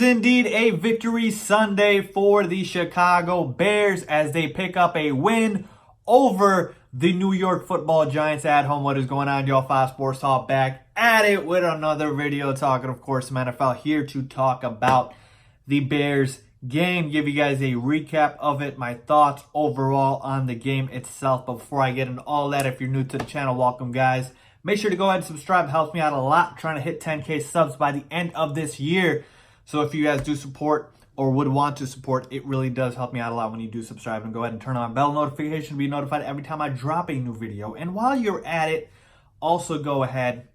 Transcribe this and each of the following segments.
indeed a victory Sunday for the Chicago Bears as they pick up a win over the New York Football Giants at home. What is going on, y'all? Fox Sports Talk back at it with another video talking, of course, some NFL, here to talk about the Bears game, give you guys a recap of it, my thoughts overall on the game itself. But before I get into all that, if you're new to the channel, welcome, guys. Make sure to go ahead and subscribe. It helps me out a lot. I'm trying to hit 10K subs by the end of this year. So if you guys do support or would want to support, it really does help me out a lot when you do subscribe. And go ahead and turn on bell notification to be notified every time I drop a new video. And while you're at it, also go ahead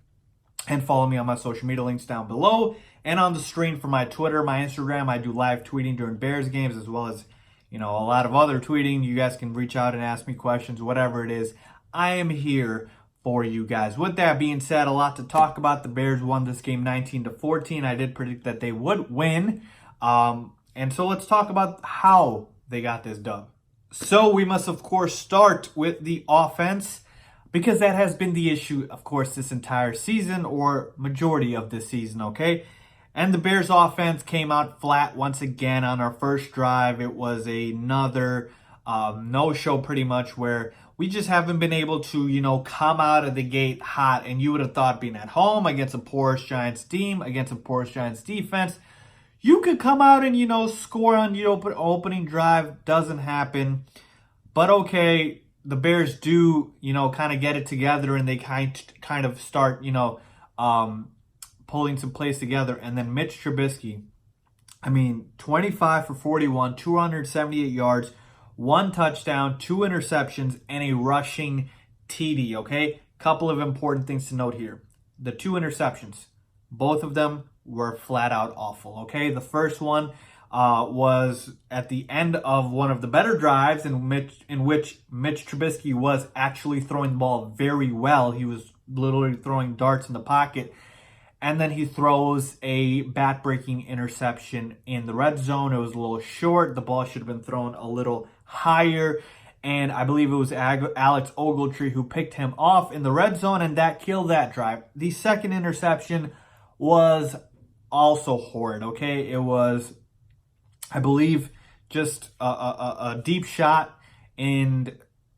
and follow me on my social media links down below and on the screen for my Twitter, my Instagram. I do live tweeting during Bears games, as well as, a lot of other tweeting. You guys can reach out and ask me questions, whatever it is. I am here for you guys. With that being said, a lot to talk about. The Bears won this game 19-14. I did predict that they would win. And so let's talk about how they got this dub. So we must, of course, start with the offense, because that has been the issue, of course, this entire season, or majority of this season, okay? And the Bears offense came out flat once again on our first drive. It was another no-show pretty much, where we just haven't been able to, come out of the gate hot. And you would have thought, being at home against a porous Giants team, against a porous Giants defense, you could come out and, score on the opening drive. Doesn't happen. But okay, the Bears do, kind of get it together, and they kind of start, pulling some plays together. And then Mitch Trubisky, 25 for 41, 278 yards, 1 touchdown, 2 interceptions, and a rushing TD, okay? Couple of important things to note here. The 2 interceptions, both of them were flat out awful, okay? The first one was at the end of one of the better drives in which Mitch Trubisky was actually throwing the ball very well. He was literally throwing darts in the pocket. And then he throws a bat-breaking interception in the red zone. It was a little short. The ball should have been thrown a little higher. And I believe it was Alex Ogletree who picked him off in the red zone, and that killed that drive. The second interception was also horrid, okay? It was, I believe, just a deep shot, and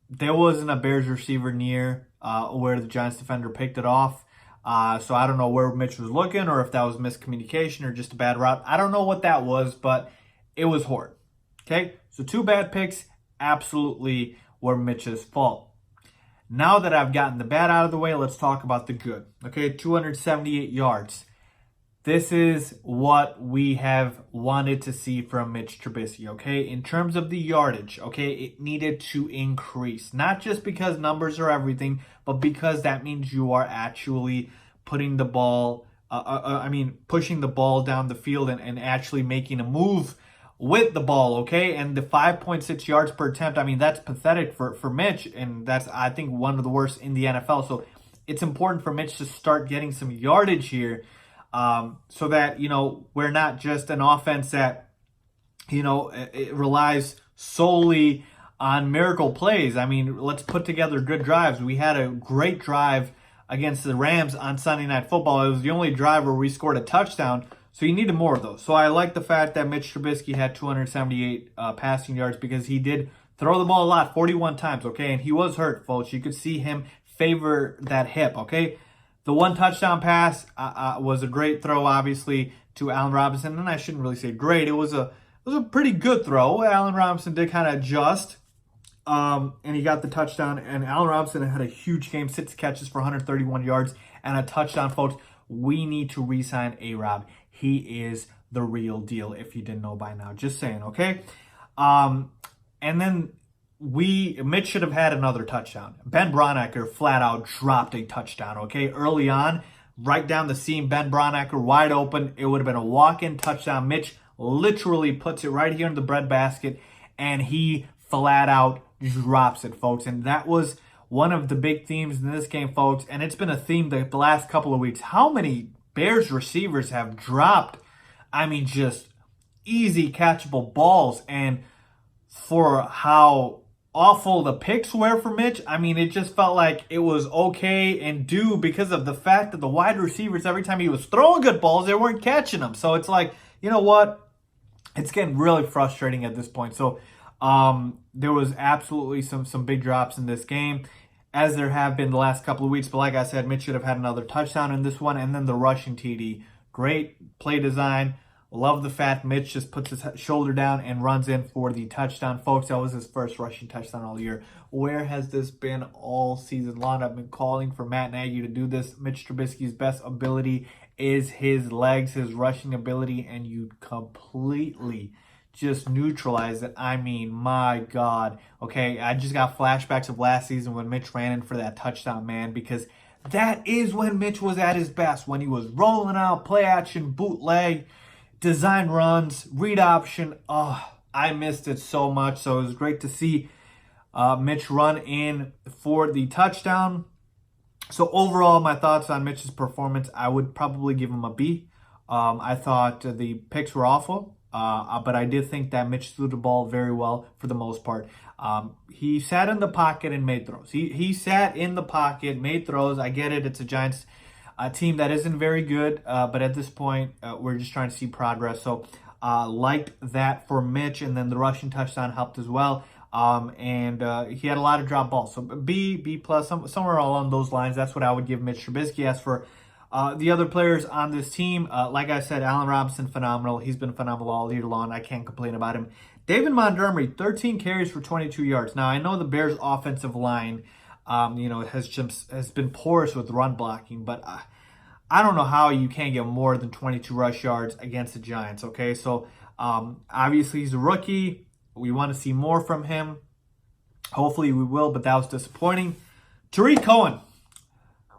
there wasn't a Bears receiver near where the Giants defender picked it off. So I don't know where Mitch was looking, or if that was miscommunication or just a bad route. I don't know what that was, but it was horrid. Okay, so 2 bad picks absolutely were Mitch's fault. Now that I've gotten the bad out of the way, let's talk about the good. Okay, 278 yards. This is what we have wanted to see from Mitch Trubisky, okay? In terms of the yardage, okay, it needed to increase. Not just because numbers are everything, but because that means you are actually putting the ball, pushing the ball down the field and actually making a move with the ball, okay? And the 5.6 yards per attempt, that's pathetic for Mitch, and that's, I think, one of the worst in the NFL. So it's important for Mitch to start getting some yardage here. So that, we're not just an offense that, it relies solely on miracle plays. Let's put together good drives. We had a great drive against the Rams on Sunday Night Football. It was the only drive where we scored a touchdown. So you needed more of those. So I like the fact that Mitch Trubisky had 278 passing yards, because he did throw the ball a lot, 41 times, okay? And he was hurt, folks. You could see him favor that hip, okay? The 1 touchdown pass was a great throw, obviously, to Allen Robinson. And I shouldn't really say great. It was a pretty good throw. Allen Robinson did kind of adjust, and he got the touchdown. And Allen Robinson had a huge game, 6 catches for 131 yards and a touchdown, folks. We need to re-sign A-Rob. He is the real deal, if you didn't know by now. Just saying, okay? And then Mitch should have had another touchdown. Ben Braunecker flat out dropped a touchdown, okay? Early on, right down the seam, Ben Braunecker wide open. It would have been a walk-in touchdown. Mitch literally puts it right here in the breadbasket, and he flat out drops it, folks. And that was one of the big themes in this game, folks. And it's been a theme the last couple of weeks. How many Bears receivers have dropped, just easy catchable balls? And for how awful the picks were for Mitch, it just felt like it was okay and due because of the fact that the wide receivers, every time he was throwing good balls, they weren't catching them. So it's like, you know what? It's getting really frustrating at this point. So there was absolutely some big drops in this game, as there have been the last couple of weeks. But like I said, Mitch should have had another touchdown in this one, and then the rushing TD. Great play design. Love the fact Mitch just puts his shoulder down and runs in for the touchdown. Folks, that was his first rushing touchdown all year. Where has this been all season long? I've been calling for Matt Nagy to do this. Mitch Trubisky's best ability is his legs, his rushing ability, and you completely just neutralize it. I mean, my God. Okay, I just got flashbacks of last season when Mitch ran in for that touchdown, man, because that is when Mitch was at his best, when he was rolling out, play action, bootleg, design runs, read option. Oh, I missed it so much. So it was great to see Mitch run in for the touchdown. So overall, my thoughts on Mitch's performance, I would probably give him a B. I thought the picks were awful, but I did think that Mitch threw the ball very well for the most part. He sat in the pocket and made throws. He sat in the pocket, made throws. I get it. It's a Giants team that isn't very good, but at this point, we're just trying to see progress. So liked that for Mitch, and then the rushing touchdown helped as well. And he had a lot of drop balls. So B plus, somewhere along those lines. That's what I would give Mitch Trubisky. As for the other players on this team, like I said, Allen Robinson, phenomenal. He's been phenomenal all year long. I can't complain about him. David Montgomery, 13 carries for 22 yards. Now, I know the Bears' offensive line, has been porous with run blocking, but I don't know how you can't get more than 22 rush yards against the Giants, okay? So, obviously, he's a rookie. We want to see more from him. Hopefully, we will, but that was disappointing. Tarik Cohen.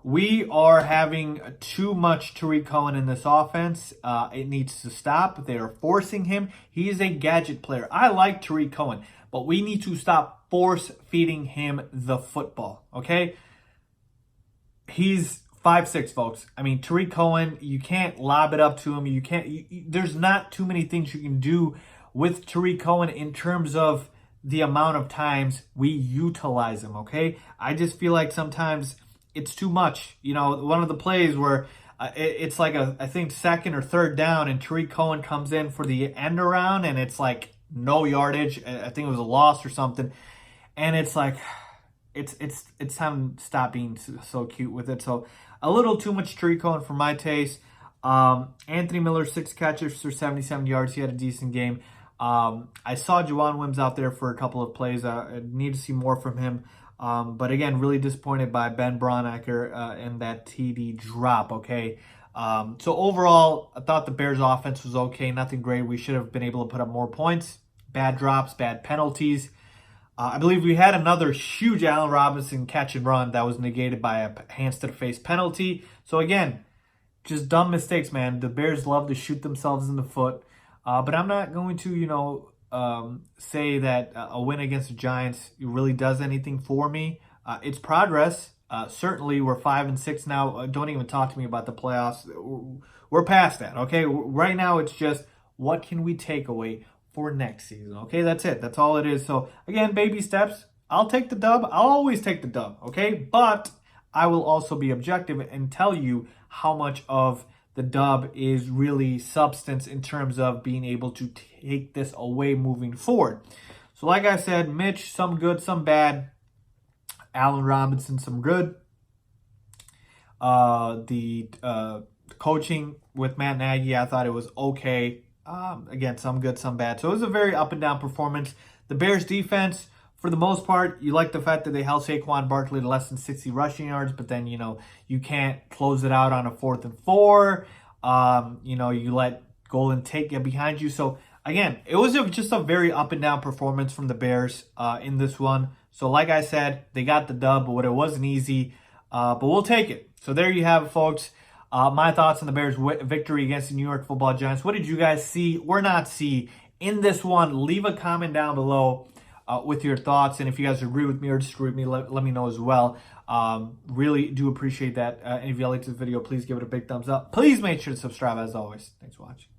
We are having too much Tarik Cohen in this offense. It needs to stop. They are forcing him. He is a gadget player. I like Tarik Cohen, but we need to stop force-feeding him the football, okay? He's 5'6", folks. I mean, Tarik Cohen, you can't lob it up to him. You can't. There's not too many things you can do with Tarik Cohen in terms of the amount of times we utilize him, okay? I just feel like sometimes it's too much. You know, one of the plays where it's like I think second or third down, and Tarik Cohen comes in for the end around, and it's like no yardage. I think it was a loss or something. And it's like, it's time to stop being so cute with it. So a little too much Tarik Cohen for my taste. Anthony Miller, 6 catches for 77 yards. He had a decent game. I saw Juwan Wims out there for a couple of plays. I need to see more from him. But again, really disappointed by Ben Braunecker and that TD drop, okay? So overall, I thought the Bears offense was okay. Nothing great. We should have been able to put up more points. Bad drops, bad penalties. I believe we had another huge Allen Robinson catch and run that was negated by a hands to the face penalty. So again, just dumb mistakes, man. The Bears love to shoot themselves in the foot. But I'm not going to, say that a win against the Giants really does anything for me. It's progress. Certainly, we're 5-6 now. Don't even talk to me about the playoffs. We're past that, okay? Right now, it's just what can we take away for next season, okay? That's it. That's all it is. So, again, baby steps. I'll take the dub. I'll always take the dub, okay? But I will also be objective and tell you how much of the dub is really substance in terms of being able to take this away moving forward. So like I said, Mitch, some good, some bad. Allen Robinson, some good. The coaching with Matt Nagy, I thought it was okay. Again, some good, some bad. So it was a very up and down performance. The Bears defense, for the most part, you like the fact that they held Saquon Barkley to less than 60 rushing yards, but then, you can't close it out on a 4th and 4. You let Golden Tate get behind you. So, again, it was just a very up and down performance from the Bears in this one. So, like I said, they got the dub, but it wasn't easy. But we'll take it. So, there you have it, folks. My thoughts on the Bears' victory against the New York Football Giants. What did you guys see or not see in this one? Leave a comment down below with your thoughts, and if you guys agree with me or disagree with me, let me know as well. Really do appreciate that. And if you like this video, please give it a big thumbs up. Please make sure to subscribe as always. Thanks for watching.